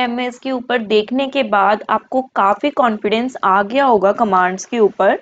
MS के ऊपर देखने के बाद आपको काफ़ी कॉन्फिडेंस आ गया होगा कमांड्स के ऊपर।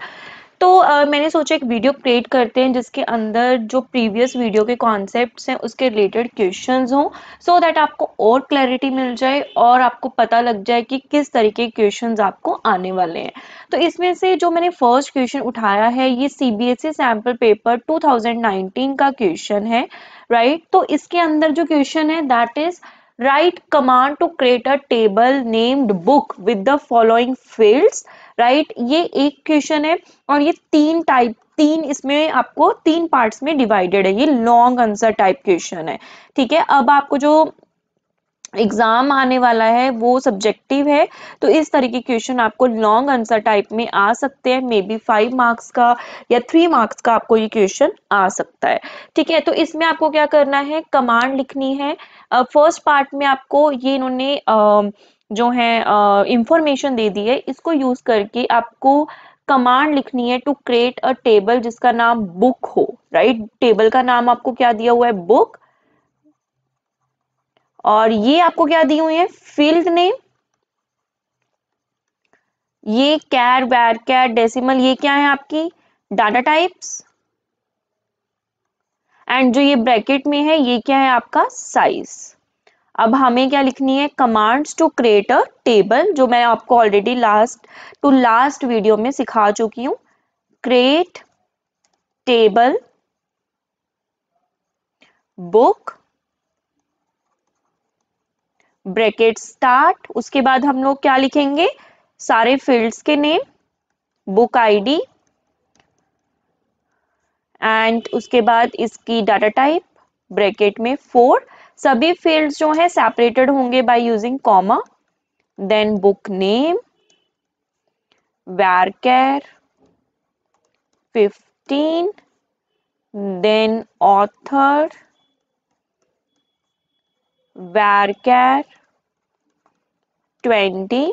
तो मैंने सोचा एक वीडियो क्रिएट करते हैं जिसके अंदर जो प्रीवियस वीडियो के कॉन्सेप्ट्स हैं उसके रिलेटेड क्वेश्चंस हों, सो दैट आपको और क्लैरिटी मिल जाए और आपको पता लग जाए कि किस तरीके के क्वेश्चंस आपको आने वाले हैं। तो इसमें से जो मैंने फर्स्ट क्वेश्चन उठाया है ये सीबीएसई सैम्पल पेपर 2019 का क्वेश्चन है, राइट। तो इसके अंदर जो क्वेश्चन है that is write command to create a table named book with the following fields, right. ये एक क्वेश्चन है और ये तीन इसमें आपको तीन पार्ट्स में डिवाइडेड है, ये लॉन्ग आंसर टाइप क्वेश्चन है, ठीक है। अब आपको जो एग्जाम आने वाला है वो सब्जेक्टिव है, तो इस तरीके क्वेश्चन आपको लॉन्ग आंसर टाइप में आ सकते हैं, मे बी 5 मार्क्स का या 3 मार्क्स का आपको ये क्वेश्चन आ सकता है, ठीक है। तो इसमें आपको क्या करना है, कमांड लिखनी है। फर्स्ट पार्ट में आपको ये इन्होंने जो है इंफॉर्मेशन दे दी है, इसको यूज करके आपको कमांड लिखनी है टू क्रिएट अ टेबल जिसका नाम बुक हो, राइट। टेबल का नाम आपको क्या दिया हुआ है, बुक, और ये आपको क्या दी हुई है, फील्ड नेम, ये कैर वैर कैर डेसिमल, ये क्या है आपकी डाटा टाइप्स, एंड जो ये ब्रैकेट में है ये क्या है आपका साइज। अब हमें क्या लिखनी है, commands to create a table, जो मैं आपको ऑलरेडी लास्ट वीडियो में सिखा चुकी हूं। Create table book bracket start, उसके बाद हम लोग क्या लिखेंगे, सारे फील्ड्स के नेम, बुक आईडी, एंड उसके बाद इसकी डाटा टाइप ब्रैकेट में 4, सभी फील्ड्स जो है सेपरेटेड होंगे by using comma, then book name, varchar 15, then author, varchar 20,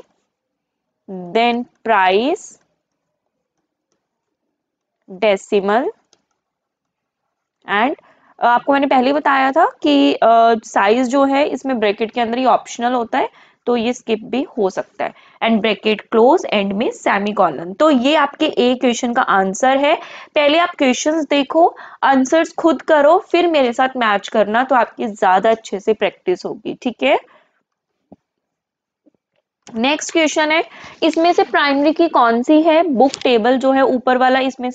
then price, decimal, and आपको मैंने पहले बताया था कि साइज जो है इसमें ब्रैकेट के अंदर ही ऑप्शनल होता है, तो ये स्किप भी हो सकता है, एंड ब्रैकेट क्लोज, एंड में सेमीकोलन। तो ये आपके ए क्वेश्चन का आंसर है। पहले आप क्वेश्चंस देखो, आंसर्स खुद करो, फिर मेरे साथ मैच करना, तो आपकी ज्यादा अच्छे से प्रैक्टिस होगी, ठीक है। नेक्स्ट क्वेश्चन है, इसमें से प्राइमरी की कौन सी है, बुक टेबल जो है ऊपर वाला, इसमें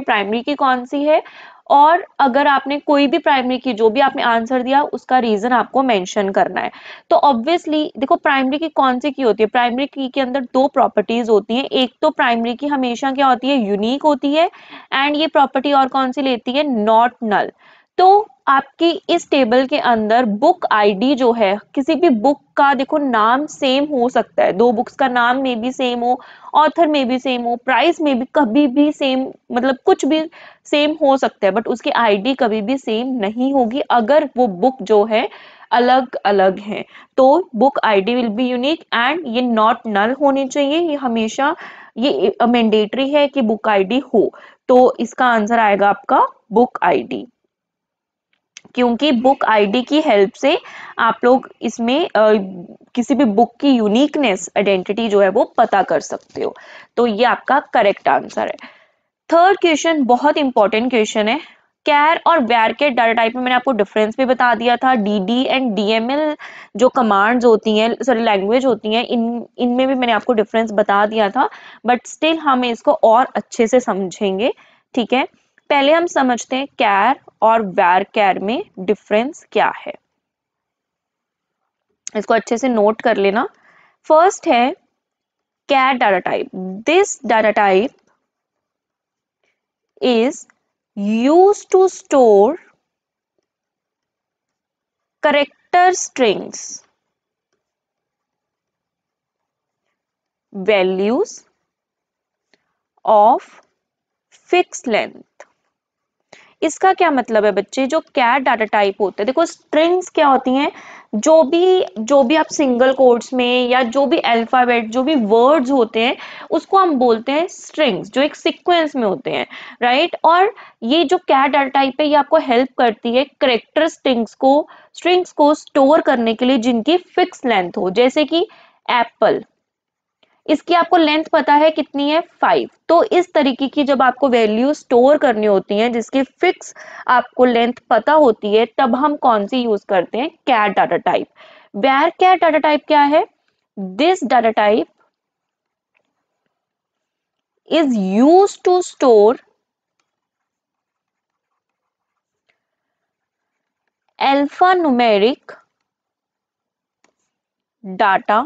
प्राइमरी की कौन सी है, और अगर आपने कोई भी प्राइमरी की जो भी आपने आंसर दिया उसका रीजन आपको मेंशन करना है। तो ऑब्वियसली देखो प्राइमरी की कौन सी की होती है, प्राइमरी की के अंदर दो प्रॉपर्टीज होती हैं, एक तो प्राइमरी की हमेशा क्या होती है, यूनिक होती है, एंड ये प्रॉपर्टी और कौन सी लेती है, नॉट नल। तो आपकी इस टेबल के अंदर बुक आईडी जो है, किसी भी बुक का देखो नाम सेम हो सकता है, दो बुक्स का नाम में भी सेम हो, ऑथर में भी सेम हो, प्राइस में भी कभी भी सेम, मतलब कुछ भी सेम हो सकता है, बट उसकी आईडी कभी भी सेम नहीं होगी अगर वो बुक जो है अलग अलग है। तो book ID will be unique, and ये नॉट नल होनी चाहिए, ये हमेशा ये मैंडेटरी है कि बुक आईडी हो। तो इसका आंसर आएगा आपका बुक आईडी, क्योंकि बुक आईडी की हेल्प से आप लोग इसमें किसी भी बुक की यूनिकनेस आइडेंटिटी जो है वो पता कर सकते हो। तो ये आपका करेक्ट आंसर है। थर्ड क्वेश्चन बहुत इंपॉर्टेंट क्वेश्चन है, कैर और वैर के डाटा टाइप में मैंने आपको डिफरेंस भी बता दिया था। डीडी एंड डीएमएल जो कमांड्स होती हैं, सॉरी लैंग्वेज होती हैं, इनमें भी मैंने आपको डिफरेंस बता दिया था, बट स्टिल हम इसको और अच्छे से समझेंगे, ठीक है। पहले हम समझते हैं कैर और वैर कैर में डिफरेंस क्या है, इसको अच्छे से नोट कर लेना। फर्स्ट है char data type, this data type is used to store character strings, values of fixed length. इसका क्या मतलब है बच्चे, जो कैर डाटा टाइप होते हैं, देखो स्ट्रिंग्स क्या होती हैं, जो भी आप सिंगल कोट्स में या जो भी अल्फाबेट, जो भी वर्ड्स होते हैं उसको हम बोलते हैं स्ट्रिंग्स, जो एक सीक्वेंस में होते हैं, राइट। और ये जो कैर डाटा टाइप है ये आपको हेल्प करती है करेक्टर स्ट्रिंग्स को स्टोर करने के लिए जिनकी फिक्स लेंथ हो, जैसे कि एप्पल, इसकी आपको लेंथ पता है कितनी है 5। तो इस तरीके की जब आपको वैल्यू स्टोर करनी होती है जिसकी फिक्स आपको लेंथ पता होती है, तब हम कौन सी यूज करते हैं, char data type. Where char data type क्या है, this data type is used to store alphanumeric data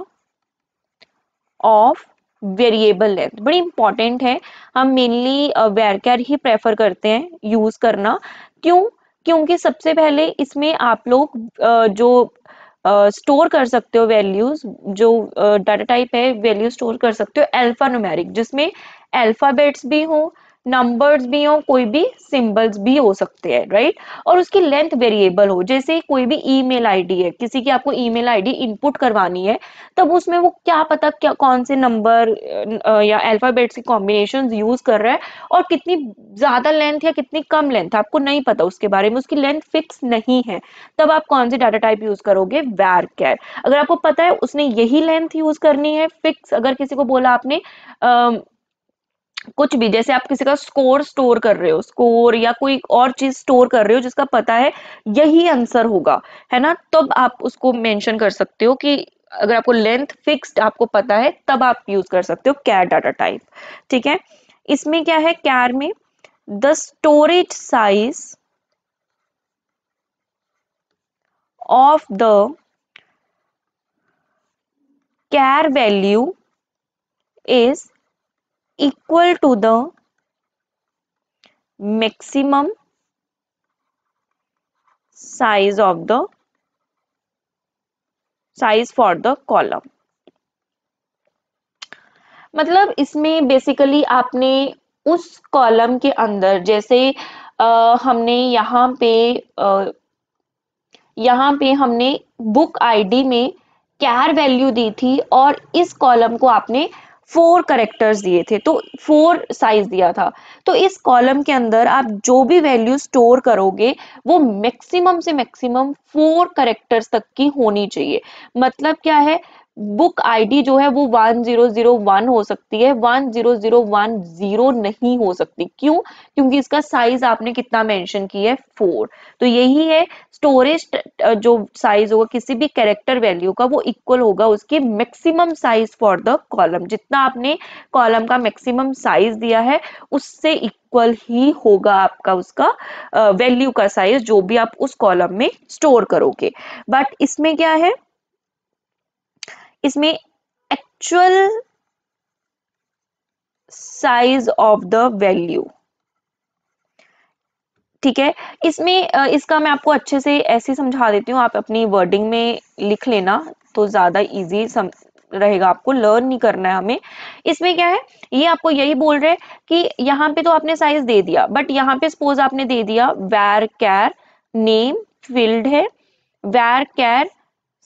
of variable length. बड़ी इंपॉर्टेंट है, हम मेनली वेरकैर ही प्रेफर करते हैं यूज करना। क्यों, क्योंकि सबसे पहले इसमें आप लोग जो स्टोर कर सकते हो वैल्यूज, जो डाटा टाइप है वैल्यू स्टोर कर सकते हो अल्फा न्यूमेरिक, जिसमें अल्फाबेट्स भी हो, नंबर्स भी हो, कोई भी सिंबल्स भी हो सकते हैं, राइट। और उसकी लेंथ वेरिएबल हो, जैसे कोई भी ईमेल आईडी है, किसी की आपको ईमेल आईडी इनपुट करवानी है, तब उसमें वो क्या पता क्या कौन से नंबर या अल्फाबेट्स की कॉम्बिनेशन यूज कर रहा है, और कितनी ज्यादा लेंथ या कितनी कम लेंथ आपको नहीं पता उसके बारे में, उसकी लेंथ फिक्स नहीं है, तब आप कौन सी डाटा टाइप यूज करोगे, varchar। अगर आपको पता है उसने यही लेंथ यूज करनी है फिक्स, अगर किसी को बोला आपने कुछ भी, जैसे आप किसी का स्कोर स्टोर कर रहे हो, स्कोर या कोई और चीज स्टोर कर रहे हो जिसका पता है यही आंसर होगा, है ना, तब आप उसको मेंशन कर सकते हो कि अगर आपको लेंथ फिक्स्ड आपको पता है तब आप यूज कर सकते हो कैर डाटा टाइप, ठीक है। इसमें क्या है, कैर में the storage size of the char value is equal to the maximum size of the size for the column। मतलब इसमें बेसिकली आपने उस कॉलम के अंदर, जैसे हमने यहाँ पे हमने बुक आईडी में कैर वैल्यू दी थी, और इस कॉलम को आपने 4 करेक्टर्स दिए थे, तो 4 साइज दिया था। तो इस कॉलम के अंदर आप जो भी वैल्यू स्टोर करोगे वो मैक्सिमम से मैक्सिमम 4 करेक्टर्स तक की होनी चाहिए। मतलब क्या है, बुक आईडी जो है वो 1001 हो सकती है, 10010 नहीं हो सकती। क्यों, क्योंकि इसका साइज आपने कितना मेंशन किया है 4। तो यही है, स्टोरेज जो साइज होगा किसी भी कैरेक्टर वैल्यू का वो इक्वल होगा उसके maximum size for the column. जितना आपने कॉलम का मैक्सिमम साइज दिया है उससे इक्वल ही होगा आपका उसका वैल्यू का साइज, जो भी आप उस कॉलम में स्टोर करोगे। बट इसमें क्या है, इसमें actual size of the value, ठीक है। इसमें इसका मैं आपको अच्छे से ऐसे समझा देती हूँ, आप अपनी वर्डिंग में लिख लेना तो ज्यादा इजी रहेगा, आपको लर्न नहीं करना है हमें। इसमें क्या है, ये आपको यही बोल रहे हैं कि यहाँ पे तो आपने साइज दे दिया, बट यहाँ पे सपोज आपने दे दिया varchar नेम फील्ड है varchar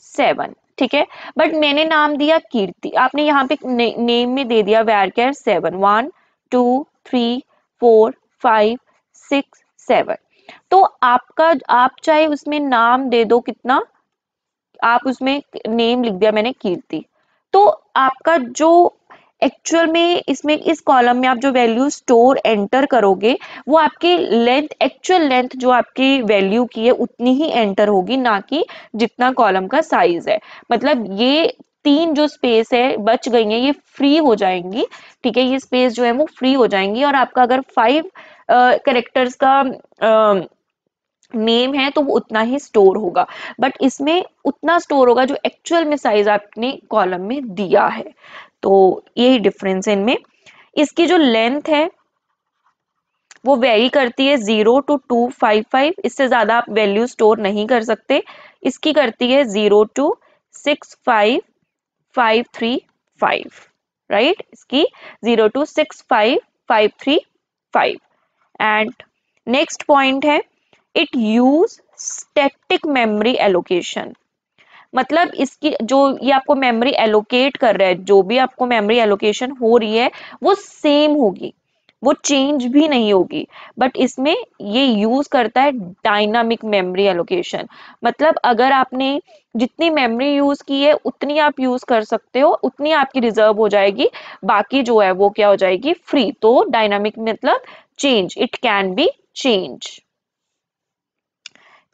7, ठीक है, बट मैंने नाम दिया कीर्ति, आपने यहाँ पे नेम में दे दिया varchar 7, 1 2 3 4 5 6 7। तो आप चाहे उसमें नाम दे दो कितना, आप उसमें नेम लिख दिया मैंने कीर्ति, तो आपका जो एक्चुअल में इसमें इस कॉलम में आप जो वैल्यू स्टोर एंटर करोगे वो आपकी लेंथ, एक्चुअल लेंथ जो आपकी वैल्यू की है उतनी ही एंटर होगी, ना कि जितना कॉलम का साइज है। मतलब ये 3 जो स्पेस है बच गई है ये फ्री हो जाएंगी, ठीक है, ये स्पेस जो है वो फ्री हो जाएंगी, और आपका अगर 5 कैरेक्टर्स का नेम है तो वो उतना ही स्टोर होगा, बट इसमें उतना स्टोर होगा जो एक्चुअल में साइज आपने कॉलम में दिया है। तो यही डिफरेंस है इनमें। इसकी जो लेंथ है वो वेरी करती है 0 to 255, इससे ज्यादा आप वैल्यू स्टोर नहीं कर सकते। इसकी करती है 0 to 65535, राइट, इसकी 0 to 65535, एंड नेक्स्ट पॉइंट है it use static memory allocation, मतलब इसकी जो ये आपको मेमोरी एलोकेट कर रहा है, जो भी आपको मेमोरी एलोकेशन हो रही है वो सेम होगी, वो चेंज भी नहीं होगी, बट इसमें ये यूज करता है डायनामिक मेमोरी एलोकेशन। मतलब अगर आपने जितनी मेमोरी यूज की है उतनी आप यूज कर सकते हो, उतनी आपकी रिजर्व हो जाएगी, बाकी जो है वो क्या हो जाएगी, फ्री। तो डायनामिक मतलब change, it can be change.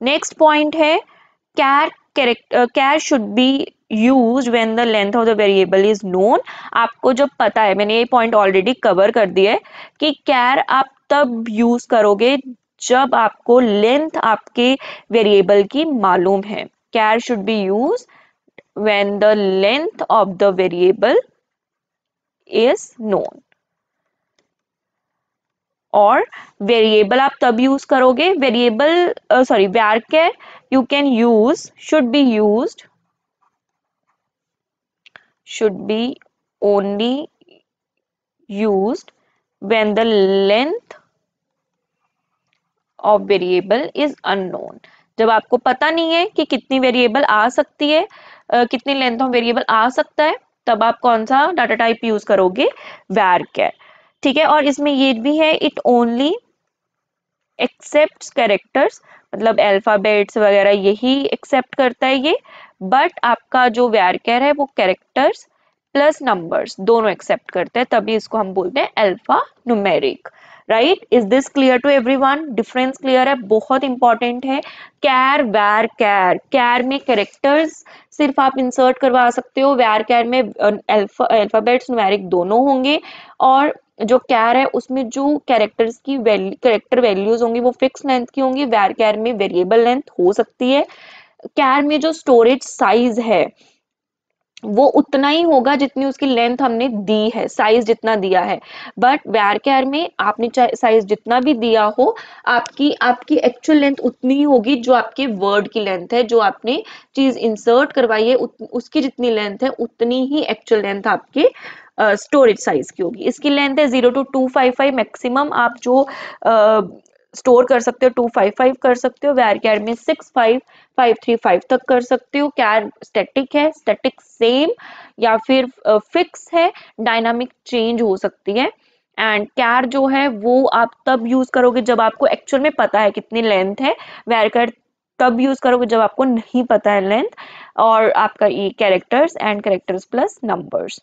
Next point है care should be used when the length of the variable is known। आपको जब पता है, मैंने ये पॉइंट ऑलरेडी कवर कर दिया है कि care आप तब यूज करोगे जब आपको लेंथ आपके वेरिएबल की मालूम है। care should be used when the length of the variable is known। और वेरिएबल आप तब यूज करोगे, variable sorry varchar you can use should be only used when the length of variable is unknown। जब आपको पता नहीं है कि कितनी वेरिएबल आ सकती है, कितनी लेंथ ऑफ वेरिएबल आ सकता है, तब आप कौन सा डाटा टाइप यूज करोगे, varchar। ठीक है, और इसमें ये भी है इट ओनली एक्सेप्ट कैरेक्टर्स, मतलब अल्फाबेट्स वगैरह यही एक्सेप्ट करता है ये, बट आपका जो varchar है वो कैरेक्टर्स प्लस नंबर्स दोनों एक्सेप्ट करते हैं, तभी इसको हम बोलते हैं alpha numeric. Right, is this clear to everyone? Difference clear है, बहुत इंपॉर्टेंट है। कैर varchar, कैर में कैरेक्टर्स सिर्फ आप इंसर्ट करवा सकते हो, varchar में अल्फाबेट्स न्यूमेरिक दोनों होंगे, और जो कैर है उसमें जो कैरेक्टर्स की कैरेक्टर वैल्यूज होंगी वो फिक्स लेंथ की होंगी, varchar में वेरिएबल लेंथ हो सकती है। कैर में जो स्टोरेज साइज है वो उतना ही होगा जितनी उसकी लेंथ हमने दी है, साइज जितना दिया है, बट varchar में आपने साइज जितना भी दिया हो, आपकी आपकी एक्चुअल लेंथ उतनी ही होगी जो आपके वर्ड की लेंथ है, जो आपने चीज इंसर्ट करवाई है उसकी जितनी लेंथ है उतनी ही एक्चुअल लेंथ आपके स्टोरेज साइज की होगी। इसकी लेंथ है 0 to 255, मैक्सिमम आप जो स्टोर कर सकते हो 255 कर सकते हो, varchar में 65535 तक कर सकते हो। कैर स्टैटिक है, स्टैटिक सेम या फिर फिक्स है, डायनामिक चेंज हो सकती है। एंड कैर जो है वो आप तब यूज करोगे जब आपको एक्चुअल में पता है कितनी लेंथ है, varchar तब यूज करोगे जब आपको नहीं पता है लेंथ, और आपका ये characters and characters plus numbers.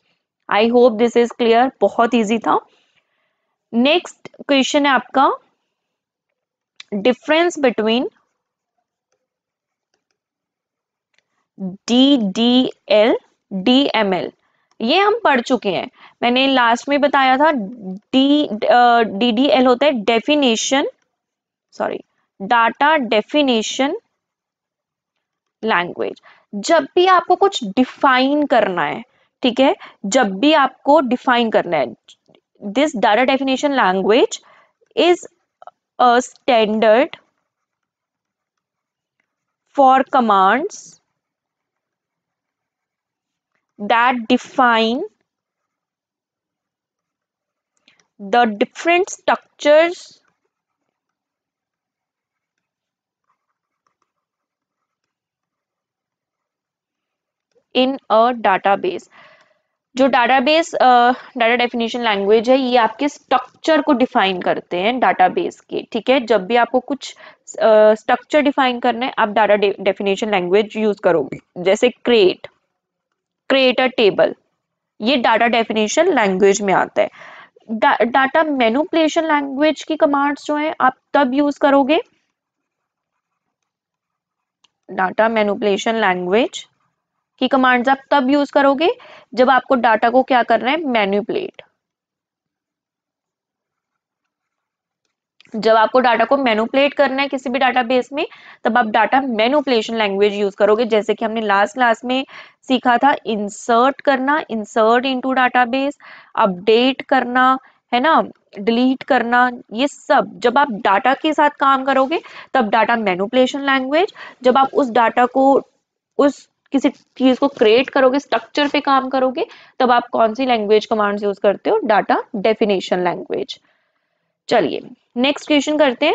I hope this is clear, बहुत इजी था। नेक्स्ट क्वेश्चन है आपका डिफरेंस बिटवीन DDL DML। ये हम पढ़ चुके हैं, मैंने लास्ट में बताया था। DDL होता है definition, sorry data definition language. जब भी आपको कुछ डिफाइन करना है, ठीक है, जब भी आपको डिफाइन करना है, this data definition language is a standard for commands that define the different structures in a database। जो डाटाबेस डाटा डेफिनेशन लैंग्वेज है ये आपके स्ट्रक्चर को डिफाइन करते हैं डाटाबेस के। ठीक है, जब भी आपको कुछ स्ट्रक्चर डिफाइन करना है आप डाटा डेफिनेशन लैंग्वेज यूज करोगे, जैसे क्रिएट अ टेबल, ये डाटा डेफिनेशन लैंग्वेज में आता है। डाटा मैनिपुलेशन लैंग्वेज की कमांड्स जो है आप तब यूज करोगे, डाटा मैनिपुलेशन लैंग्वेज की कमांड्स आप तब यूज करोगे जब आपको डाटा को क्या करना है, मैनिपुलेट। जब आपको डाटा को मैनिपुलेट करना है किसी भी डाटाबेस में, तब आप डाटा मैनिपुलेशन लैंग्वेज यूज करोगे, जैसे कि हमने लास्ट क्लास में सीखा था इंसर्ट करना, इंसर्ट इनटू डाटाबेस, अपडेट करना, है ना, डिलीट करना, ये सब जब आप डाटा के साथ काम करोगे तब डाटा मैनिपुलेशन लैंग्वेज। जब आप उस डाटा को, उस किसी चीज को क्रिएट करोगे, स्ट्रक्चर पे काम करोगे, तब आप कौन सी लैंग्वेज कमांड्स यूज करते हो, डाटा डेफिनेशन लैंग्वेज। चलिए नेक्स्ट क्वेश्चन करते हैं।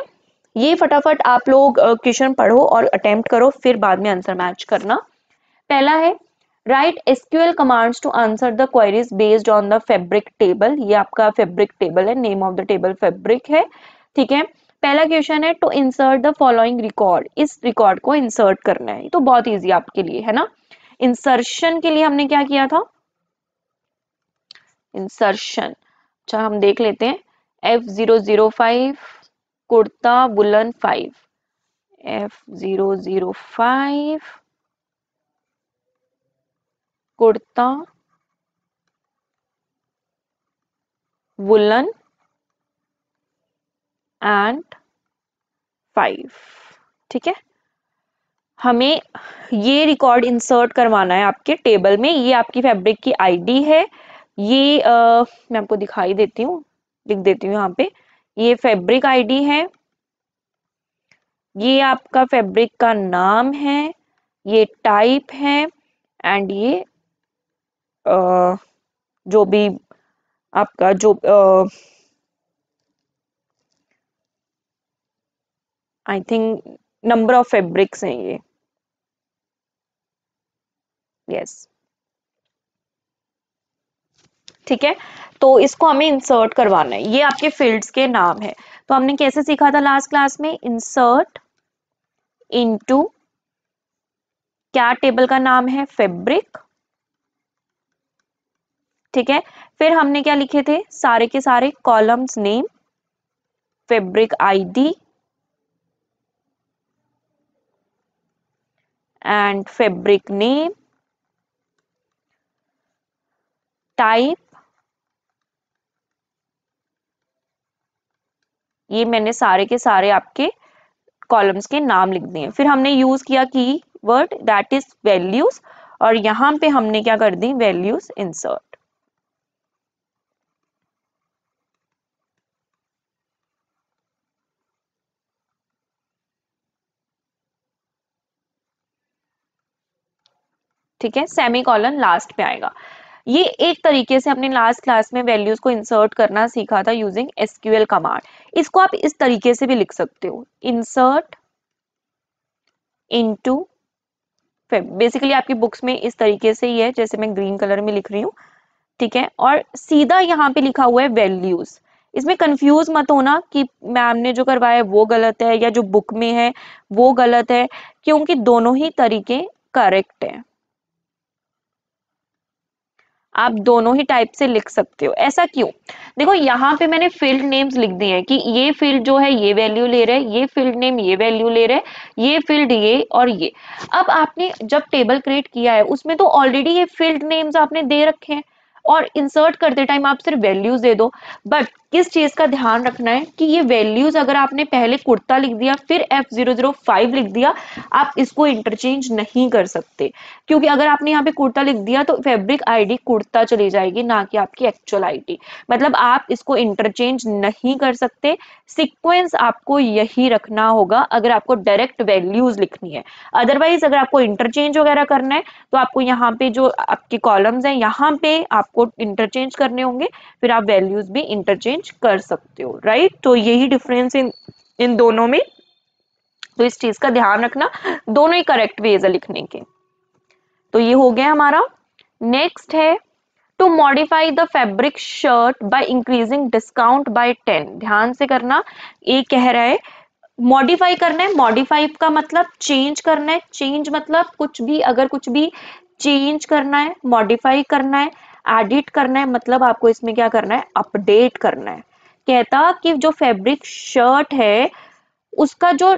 ये फटाफट आप लोग क्वेश्चन पढ़ो और अटेम्प्ट करो, फिर बाद में आंसर मैच करना। पहला है write SQL commands to answer the queries based on the fabric table. ये आपका फैब्रिक टेबल है, name of the table fabric है, ठीक है। पहला क्वेश्चन है to insert the following record, इस रिकॉर्ड को इंसर्ट करना है, तो बहुत इजी आपके लिए है ना। इंसर्शन के लिए हमने क्या किया था, इंसर्शन, अच्छा हम देख लेते हैं। F005 kurta woollen 5, F005 kurta woollen and 5, ठीक है। हमें ये रिकॉर्ड इंसर्ट करवाना है आपके टेबल में। ये आपकी फैब्रिक की आईडी है, ये मैं आपको दिखाई देती हूँ, लिख देती हूँ यहाँ पे। ये फैब्रिक आईडी है, ये आपका फैब्रिक का नाम है, ये टाइप है, एंड ये जो भी आपका जो I think number of fabrics हैं ये, यस, ठीक है। तो इसको हमें इंसर्ट करवाना है, ये आपके फील्ड्स के नाम है। तो हमने कैसे सीखा था लास्ट क्लास में, इंसर्ट इनटू, क्या टेबल का नाम है, फैब्रिक, ठीक है। फिर हमने क्या लिखे थे, सारे के सारे columns name, fabric ID and fabric name, type, ये मैंने सारे के सारे आपके कॉलम्स के नाम लिख दिए। फिर हमने यूज किया की वर्ड दैट इज वैल्यूज, और यहां पे हमने क्या कर दी, वैल्यूज इंसर्ट, ठीक है। सेमी कॉलन लास्ट पे आएगा। ये एक तरीके से हमने लास्ट क्लास में वैल्यूज को इंसर्ट करना सीखा था यूजिंग एसक्यूएल कमांड। इसको आप इस तरीके से भी लिख सकते हो, इंसर्ट इनटू, बेसिकली आपकी बुक्स में इस तरीके से ही है, जैसे मैं ग्रीन कलर में लिख रही हूँ, ठीक है। और सीधा यहाँ पे लिखा हुआ है वैल्यूज, इसमें कंफ्यूज मत होना कि मैम ने जो करवाया है वो गलत है या जो बुक में है वो गलत है, क्योंकि दोनों ही तरीके करेक्ट है। आप दोनों ही टाइप से लिख सकते हो। ऐसा क्यों, देखो यहाँ पे मैंने फील्ड नेम्स लिख दिए हैं कि ये फील्ड जो है ये वैल्यू ले रहा है, ये फील्ड नेम ये वैल्यू ले रहा है, ये फील्ड ये और ये। अब आपने जब टेबल क्रिएट किया है उसमें तो ऑलरेडी ये फील्ड नेम्स आपने दे रखे हैं, और इंसर्ट करते टाइम आप सिर्फ वैल्यूज दे दो। बट किस चीज का ध्यान रखना है कि ये वैल्यूज अगर आपने पहले कुर्ता लिख दिया फिर F005 लिख दिया, आप इसको इंटरचेंज नहीं कर सकते, क्योंकि अगर आपने यहाँ पे कुर्ता लिख दिया तो फैब्रिक आईडी कुर्ता चली जाएगी, ना कि आपकी एक्चुअल आईडी। मतलब आप इसको इंटरचेंज नहीं कर सकते, सीक्वेंस आपको यही रखना होगा अगर आपको डायरेक्ट वैल्यूज लिखनी है। अदरवाइज अगर आपको इंटरचेंज वगैरह करना है तो आपको यहाँ पे जो आपके कॉलम्स हैं यहाँ पे आपको इंटरचेंज करने होंगे, फिर आप वैल्यूज भी इंटरचेंज कर सकते हो, राइट। तो यही डिफरेंस इन दोनों में, तो इस चीज का ध्यान रखना, दोनों ही करेक्ट वेज है लिखने के। तो ये हो गया हमारा। नेक्स्ट है to modify the fabric shirt by increasing discount by 10। ध्यान से करना, ये कह रहा है मॉडिफाई करना है। मॉडिफाई का मतलब चेंज करना है, चेंज मतलब कुछ भी, अगर कुछ भी चेंज करना है, मॉडिफाई करना है, एडिट करना है, मतलब आपको इसमें क्या करना है, अपडेट करना है। कहता कि जो फैब्रिक शर्ट है उसका जो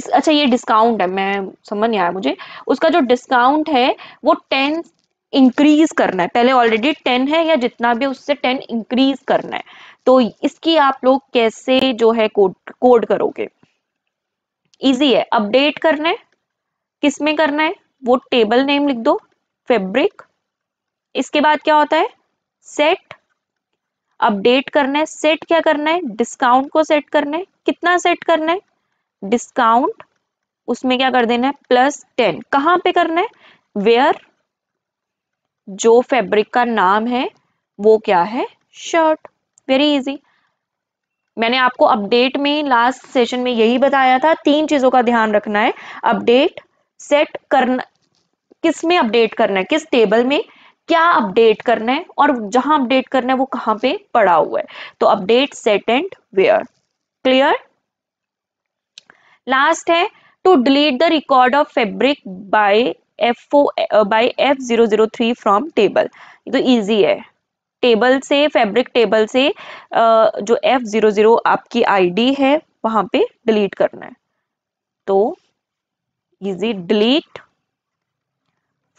अच्छा ये डिस्काउंट है, मैं समझ नहीं आया मुझे, उसका जो डिस्काउंट है वो 10 इंक्रीज करना है, पहले ऑलरेडी 10 है या जितना भी उससे 10 इंक्रीज करना है। तो इसकी आप लोग कैसे जो है कोड करोगे, इजी है। अपडेट करना है, किस में करना है, वो टेबल नेम लिख दो फैब्रिक, इसके बाद क्या होता है, सेट, अपडेट करना है, सेट क्या करना है, डिस्काउंट को सेट करना है, कितना सेट करना है, डिस्काउंट, उसमें क्या कर देना है, +10, कहां पे करना है, वेयर, जो फैब्रिक का नाम है वो क्या है, शर्ट, वेरी इजी। मैंने आपको अपडेट में लास्ट सेशन में यही बताया था, 3 चीजों का ध्यान रखना है। अपडेट सेट करना, किस में अपडेट करना है, किस टेबल में क्या अपडेट करना है, और जहां अपडेट करना है वो कहां पे पड़ा हुआ है। तो update set and where. Clear? Last है to delete the record of fabric by F003 from table. ये तो इजी है, टेबल से, फैब्रिक टेबल से जो F00 आपकी आईडी है वहां पे डिलीट करना है। तो इजी, डिलीट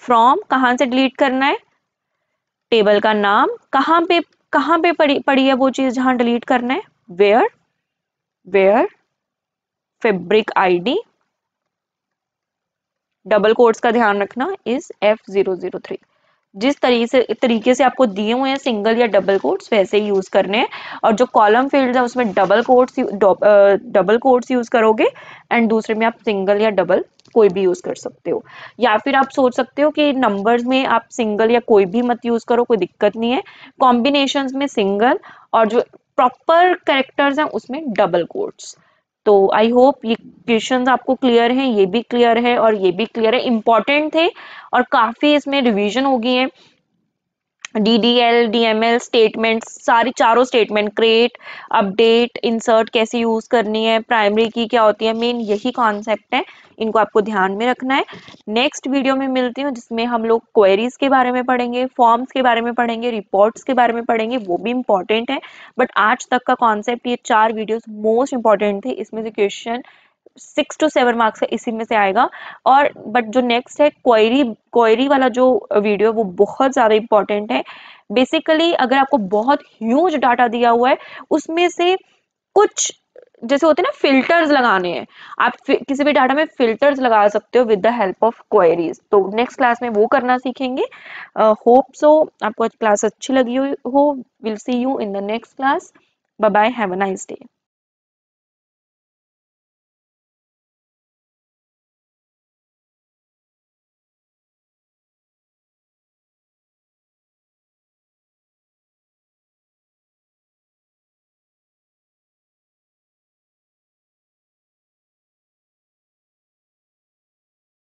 फ्रॉम, कहां से डिलीट करना है, टेबल का नाम, कहां पे पड़ी है वो चीज जहां डिलीट करना है, where fabric ID, double quotes का ध्यान रखना, इज F003। जिस तरीके से आपको दिए हुए हैं सिंगल या डबल कोट्स वैसे ही यूज करने हैं। और जो कॉलम फील्ड है उसमें डबल कोट्स यूज करोगे, एंड दूसरे में आप सिंगल या डबल कोई भी यूज कर सकते हो। या फिर आप सोच सकते हो कि नंबर्स में आप सिंगल या कोई भी मत यूज करो, कोई दिक्कत नहीं है। कॉम्बिनेशंस में सिंगल, और जो प्रॉपर कैरेक्टर्स हैं उसमें डबल कोट्स। तो आई होप ये क्वेश्चंस आपको क्लियर हैं, ये भी क्लियर है और ये भी क्लियर है, इंपॉर्टेंट थे और काफी इसमें रिवीजन हो गई है। DDL, DML स्टेटमेंट, सारी चारों स्टेटमेंट, क्रिएट, अपडेट, इंसर्ट कैसे यूज करनी है, प्राइमरी की क्या होती है, मेन यही कॉन्सेप्ट है, इनको आपको ध्यान में रखना है। नेक्स्ट वीडियो में मिलती हूँ जिसमें हम लोग क्वेरीज के बारे में पढ़ेंगे, फॉर्म्स के बारे में पढ़ेंगे, रिपोर्ट्स के बारे में पढ़ेंगे, वो भी इंपॉर्टेंट है। बट आज तक का कॉन्सेप्ट, ये 4 वीडियोस मोस्ट इंपॉर्टेंट थे, इसमें से क्वेश्चन 6 to 7 मार्क्स का इसी में से आएगा। और बट जो नेक्स्ट है क्वेरी वाला जो वीडियो, वो बहुत ज्यादा इंपॉर्टेंट है। बेसिकली अगर आपको बहुत ह्यूज डाटा दिया हुआ है, उसमें से कुछ जैसे होते हैं ना फिल्टर्स लगाने हैं, आप किसी भी डाटा में फिल्टर्स लगा सकते हो with the help of queries. तो नेक्स्ट क्लास में वो करना सीखेंगे। होप सो आपको क्लास अच्छी लगी हो। Will see you in the next class. Bye bye, have a nice day.